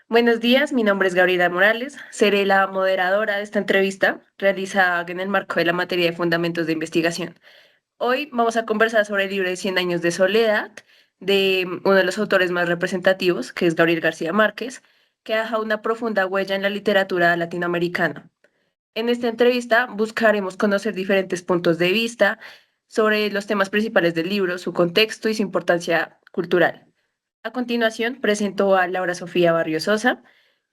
Buenos días, mi nombre es Gabriela Morales. Seré la moderadora de esta entrevista realizada en el marco de la materia de Fundamentos de Investigación. Hoy vamos a conversar sobre el libro de Cien años de soledad de uno de los autores más representativos, que es Gabriel García Márquez, que deja una profunda huella en la literatura latinoamericana. En esta entrevista buscaremos conocer diferentes puntos de vista sobre los temas principales del libro, su contexto y su importancia cultural. A continuación, presento a Laura Sofía Barrio Sosa,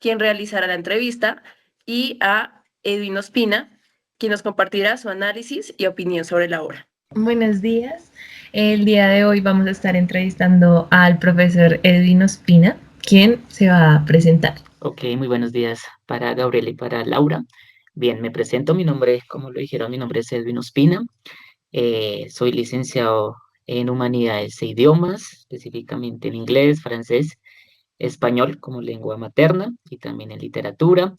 quien realizará la entrevista, y a Edwin Ospina, quien nos compartirá su análisis y opinión sobre la obra. Buenos días. El día de hoy vamos a estar entrevistando al profesor Edwin Ospina, quien se va a presentar. Ok, muy buenos días para Gabriela y para Laura. Bien, me presento, mi nombre, como lo dijeron, mi nombre es Edwin Ospina. Soy licenciado en Humanidades e Idiomas, específicamente en inglés, francés, español como lengua materna y también en literatura.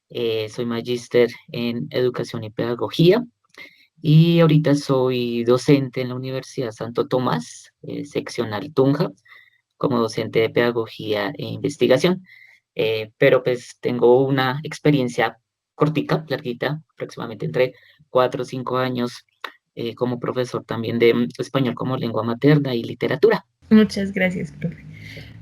Soy magíster en Educación y Pedagogía y ahorita soy docente en la Universidad Santo Tomás, seccional Tunja, como docente de Pedagogía e Investigación. Pero pues tengo una experiencia cortica, larguita, aproximadamente entre 4 o 5 años como profesor también de español como lengua materna y literatura. Muchas gracias, profe.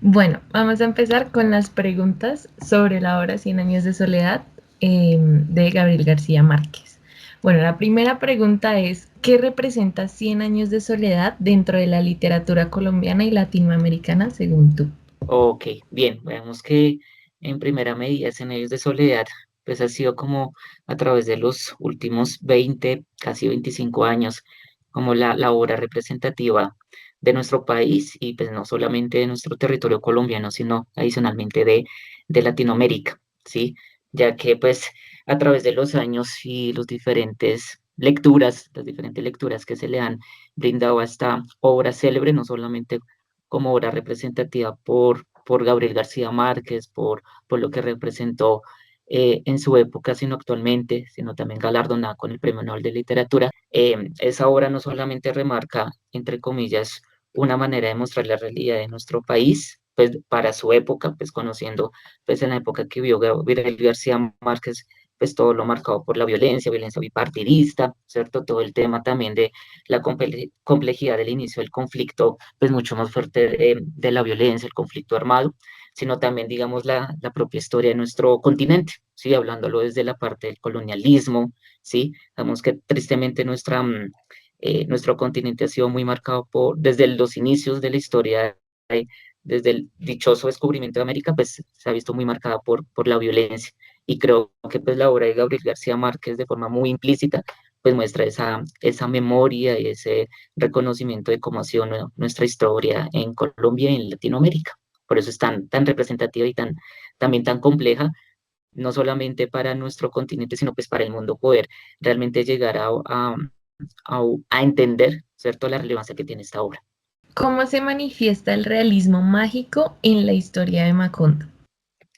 Bueno, vamos a empezar con las preguntas sobre la obra Cien años de soledad de Gabriel García Márquez. Bueno, la primera pregunta es, ¿qué representa Cien años de soledad dentro de la literatura colombiana y latinoamericana según tú? Ok, bien, veamos que en primera medida Escenarios de Soledad, pues ha sido como a través de los últimos 20, casi 25 años, como la obra representativa de nuestro país y pues no solamente de nuestro territorio colombiano, sino adicionalmente de Latinoamérica, ¿sí? Ya que pues a través de los años y las diferentes lecturas que se le han brindado a esta obra célebre, no solamente como obra representativa por Gabriel García Márquez, por lo que representó en su época, sino actualmente, sino también galardonada con el Premio Nobel de Literatura. Esa obra no solamente remarca, entre comillas, una manera de mostrar la realidad de nuestro país, pues para su época, pues conociendo, pues en la época que vio Gabriel García Márquez, pues todo lo marcado por la violencia bipartidista, ¿cierto? Todo el tema también de la complejidad del inicio del conflicto, pues mucho más fuerte de la violencia, el conflicto armado, sino también, digamos, la propia historia de nuestro continente, ¿sí? Hablándolo desde la parte del colonialismo, ¿sí? Sabemos que tristemente nuestro continente ha sido muy marcado desde los inicios de la historia, desde el dichoso descubrimiento de América, pues se ha visto muy marcada por la violencia. Y creo que pues la obra de Gabriel García Márquez de forma muy implícita pues muestra esa memoria y ese reconocimiento de cómo ha sido nuestra historia en Colombia y en Latinoamérica. Por eso es tan representativa y también tan compleja, no solamente para nuestro continente, sino pues para el mundo poder realmente llegar a entender, ¿cierto?, la relevancia que tiene esta obra. ¿Cómo se manifiesta el realismo mágico en la historia de Macondo?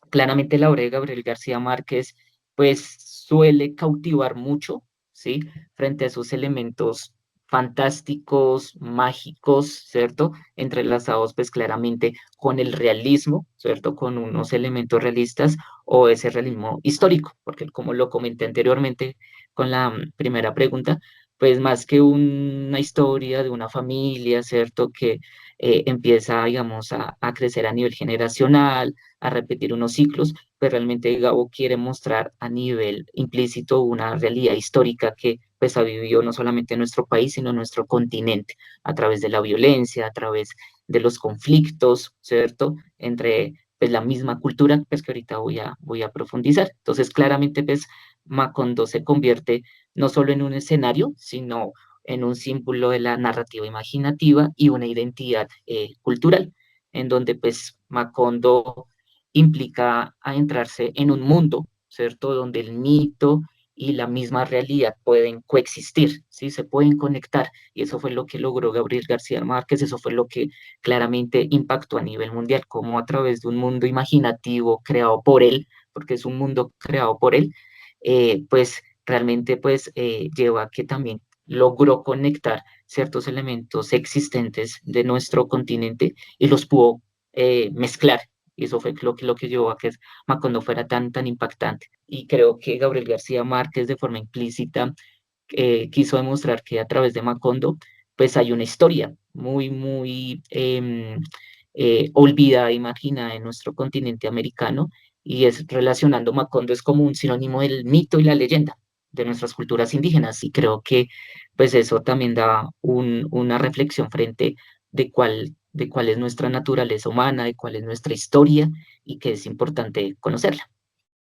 Claramente la obra de Gabriel García Márquez pues suele cautivar mucho, ¿sí? Frente a esos elementos fantásticos, mágicos, ¿cierto? Entrelazados pues claramente con el realismo, ¿cierto? Con unos elementos realistas o ese realismo histórico, porque como lo comenté anteriormente con la primera pregunta, pues más que una historia de una familia, ¿cierto? Que empieza, digamos, a crecer a nivel generacional, a repetir unos ciclos, pero realmente Gabo quiere mostrar a nivel implícito una realidad histórica que pues ha vivido no solamente en nuestro país, sino en nuestro continente, a través de la violencia, a través de los conflictos, ¿cierto? Entre pues la misma cultura, pues que ahorita voy a profundizar. Entonces, claramente, pues Macondo se convierte no solo en un escenario, sino en un símbolo de la narrativa imaginativa y una identidad cultural, en donde pues Macondo implica adentrarse en un mundo, ¿cierto? Donde el mito y la misma realidad pueden coexistir, ¿sí? Se pueden conectar. Y eso fue lo que logró Gabriel García Márquez, eso fue lo que claramente impactó a nivel mundial, como a través de un mundo imaginativo creado por él, porque es un mundo creado por él, pues realmente pues lleva a que también logró conectar ciertos elementos existentes de nuestro continente y los pudo mezclar Y eso fue lo que llevó a que Macondo fuera tan impactante. Y creo que Gabriel García Márquez, de forma implícita, quiso demostrar que a través de Macondo, pues hay una historia muy olvidada, imaginada en nuestro continente americano, y es relacionando Macondo es como un sinónimo del mito y la leyenda de nuestras culturas indígenas, y creo que pues eso también da una reflexión frente de cuál es nuestra naturaleza humana, de cuál es nuestra historia, y que es importante conocerla.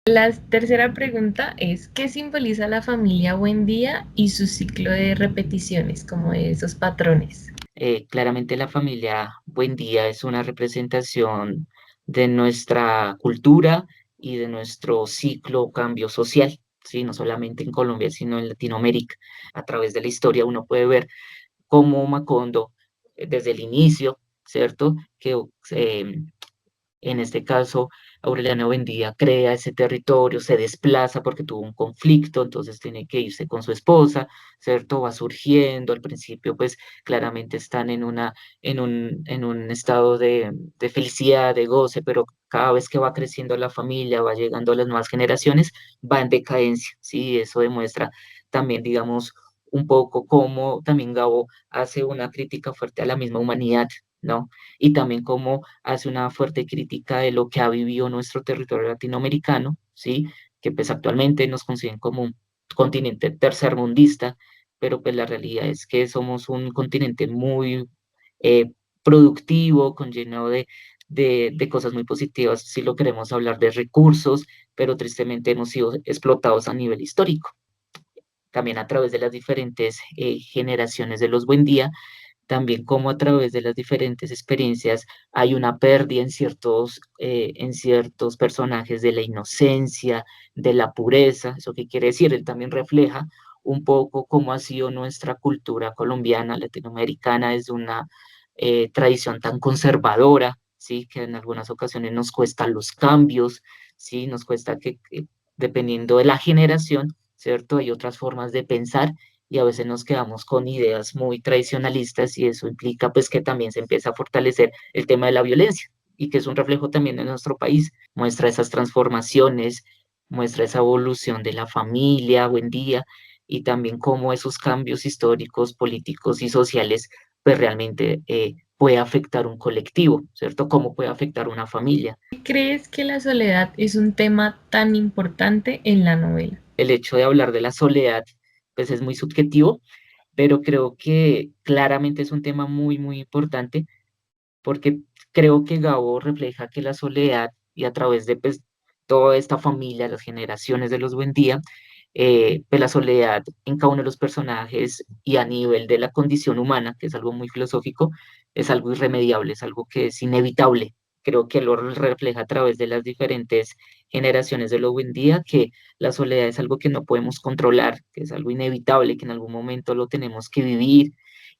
La tercera pregunta es, ¿qué simboliza la familia Buendía y su ciclo de repeticiones, como de esos patrones? Claramente la familia Buendía es una representación de nuestra cultura y de nuestro ciclo cambio social, ¿sí? No solamente en Colombia, sino en Latinoamérica. A través de la historia uno puede ver cómo Macondo, desde el inicio, ¿cierto? Que en este caso, Aureliano Buendía crea ese territorio, se desplaza porque tuvo un conflicto, entonces tiene que irse con su esposa, ¿cierto? Va surgiendo, al principio pues claramente están en un estado de felicidad, de goce, pero cada vez que va creciendo la familia, va llegando a las nuevas generaciones, va en decadencia, ¿sí? Eso demuestra también, digamos, un poco cómo también Gabo hace una crítica fuerte a la misma humanidad, ¿no? Y también cómo hace una fuerte crítica de lo que ha vivido nuestro territorio latinoamericano, ¿sí? Que pues actualmente nos consiguen como un continente tercermundista, pero pues la realidad es que somos un continente muy eh, productivo, con lleno de cosas muy positivas, si lo queremos hablar de recursos, pero tristemente hemos sido explotados a nivel histórico. También a través de las diferentes generaciones de los Buendía, también como a través de las diferentes experiencias hay una pérdida en ciertos personajes de la inocencia, de la pureza. ¿Eso qué quiere decir? Él también refleja un poco cómo ha sido nuestra cultura colombiana, latinoamericana, desde una tradición tan conservadora, ¿sí? Que en algunas ocasiones nos cuesta los cambios, ¿sí? Nos cuesta que dependiendo de la generación, ¿cierto? Hay otras formas de pensar y a veces nos quedamos con ideas muy tradicionalistas y eso implica pues que también se empieza a fortalecer el tema de la violencia y que es un reflejo también de nuestro país, muestra esas transformaciones, muestra esa evolución de la familia, buen día, y también cómo esos cambios históricos, políticos y sociales pues realmente puede afectar un colectivo, ¿cierto? Cómo puede afectar una familia. ¿Crees que la soledad es un tema tan importante en la novela? El hecho de hablar de la soledad pues es muy subjetivo, pero creo que claramente es un tema muy importante porque creo que Gabo refleja que la soledad y a través de pues, toda esta familia, las generaciones de los Buendía, pues la soledad en cada uno de los personajes y a nivel de la condición humana, que es algo muy filosófico, es algo irremediable, es algo que es inevitable. Creo que lo refleja a través de las diferentes generaciones de los Buendía, que la soledad es algo que no podemos controlar, que es algo inevitable, que en algún momento lo tenemos que vivir,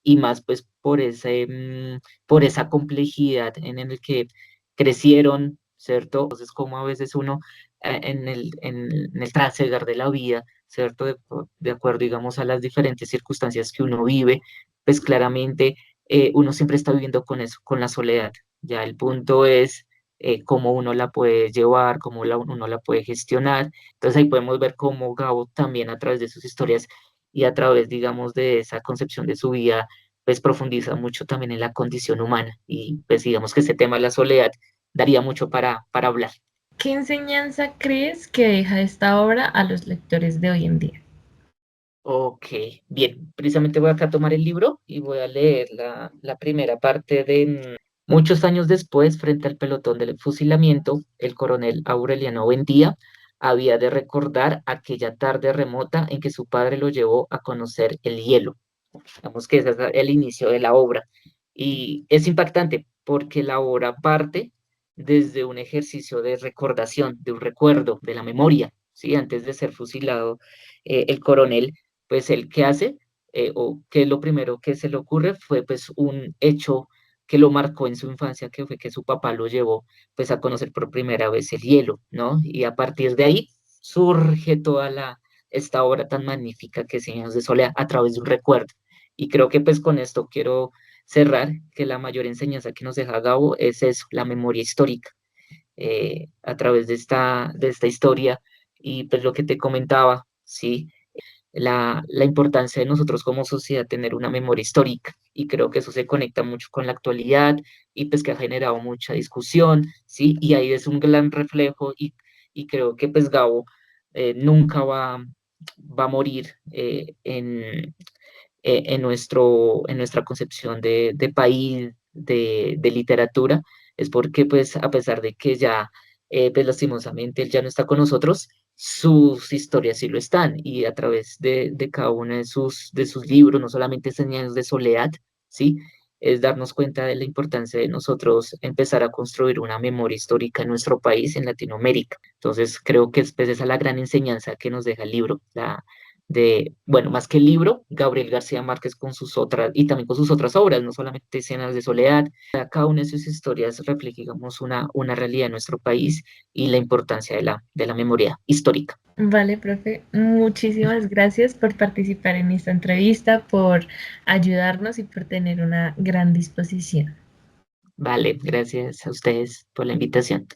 y más pues por esa complejidad en el que crecieron, ¿cierto? Entonces, como a veces uno en el trasegar de la vida, ¿cierto? De acuerdo, digamos, a las diferentes circunstancias que uno vive, pues claramente uno siempre está viviendo con eso, con la soledad. Ya el punto es cómo uno la puede llevar, cómo uno la puede gestionar. Entonces ahí podemos ver cómo Gabo también a través de sus historias y a través, digamos, de esa concepción de su vida, pues profundiza mucho también en la condición humana y pues digamos que este tema de la soledad daría mucho para hablar. ¿Qué enseñanza crees que deja esta obra a los lectores de hoy en día? Ok, bien, precisamente voy acá a tomar el libro y voy a leer la primera parte de muchos años después, frente al pelotón del fusilamiento, el coronel Aureliano Buendía había de recordar aquella tarde remota en que su padre lo llevó a conocer el hielo. Digamos que ese es el inicio de la obra. Y es impactante porque la obra parte desde un ejercicio de recordación, de un recuerdo, de la memoria, ¿sí? Antes de ser fusilado, el coronel, pues el que hace, o que lo primero que se le ocurre fue pues un hecho que lo marcó en su infancia, que fue que su papá lo llevó pues a conocer por primera vez el hielo, ¿no? Y a partir de ahí surge esta obra tan magnífica que es Cien años de soledad a través de un recuerdo. Y creo que pues con esto quiero cerrar que la mayor enseñanza que nos deja Gabo es eso, la memoria histórica, a través de esta historia y pues lo que te comentaba, ¿sí? La importancia de nosotros como sociedad tener una memoria histórica y creo que eso se conecta mucho con la actualidad y pues que ha generado mucha discusión, ¿sí? Y ahí es un gran reflejo y creo que pues Gabo nunca va a morir en nuestra concepción de país, de literatura, es porque pues a pesar de que ya pues lastimosamente él ya no está con nosotros, sus historias sí lo están y a través de cada uno de sus libros, no solamente Cien años de soledad, ¿sí? Es darnos cuenta de la importancia de nosotros empezar a construir una memoria histórica en nuestro país, en Latinoamérica. Entonces, creo que es, pues, esa es la gran enseñanza que nos deja el libro, bueno, más que el libro, Gabriel García Márquez con sus otras, y también con sus otras obras, no solamente Escenas de Soledad, cada una de sus historias refleja, digamos, una realidad de nuestro país y la importancia de la memoria histórica. Vale, profe, muchísimas gracias por participar en esta entrevista, por ayudarnos y por tener una gran disposición. Vale, gracias a ustedes por la invitación.